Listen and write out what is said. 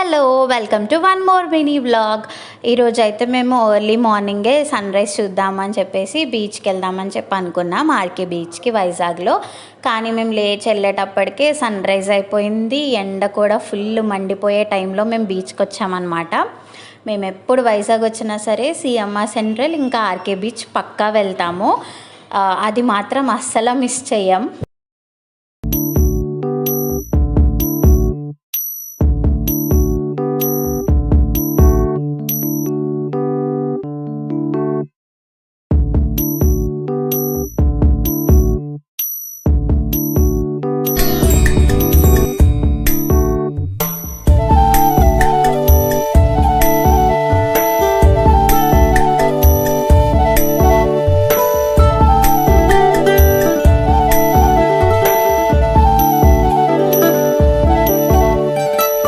Hello welcome to one more mini vlog. ఈరోజు అయితే మేము ఎర్లీ మార్నింగే సన్ రైజ్ చూద్దామని చెప్పేసి బీచ్కి వెళ్దామని చెప్పి అనుకున్నాం, ఆర్కే బీచ్కి వైజాగ్లో. కానీ మేము లేచి వెళ్ళేటప్పటికే సన్ రైజ్ అయిపోయింది, ఎండ కూడా ఫుల్ మండిపోయే టైంలో మేము బీచ్కి వచ్చామన్నమాట. మేము ఎప్పుడు వైజాగ్ వచ్చినా సరే సిఎంఆర్ సెంట్రల్ ఇంకా ఆర్కే బీచ్ పక్కా వెళ్తాము, అది మాత్రం అస్సలు మిస్ చెయ్యం.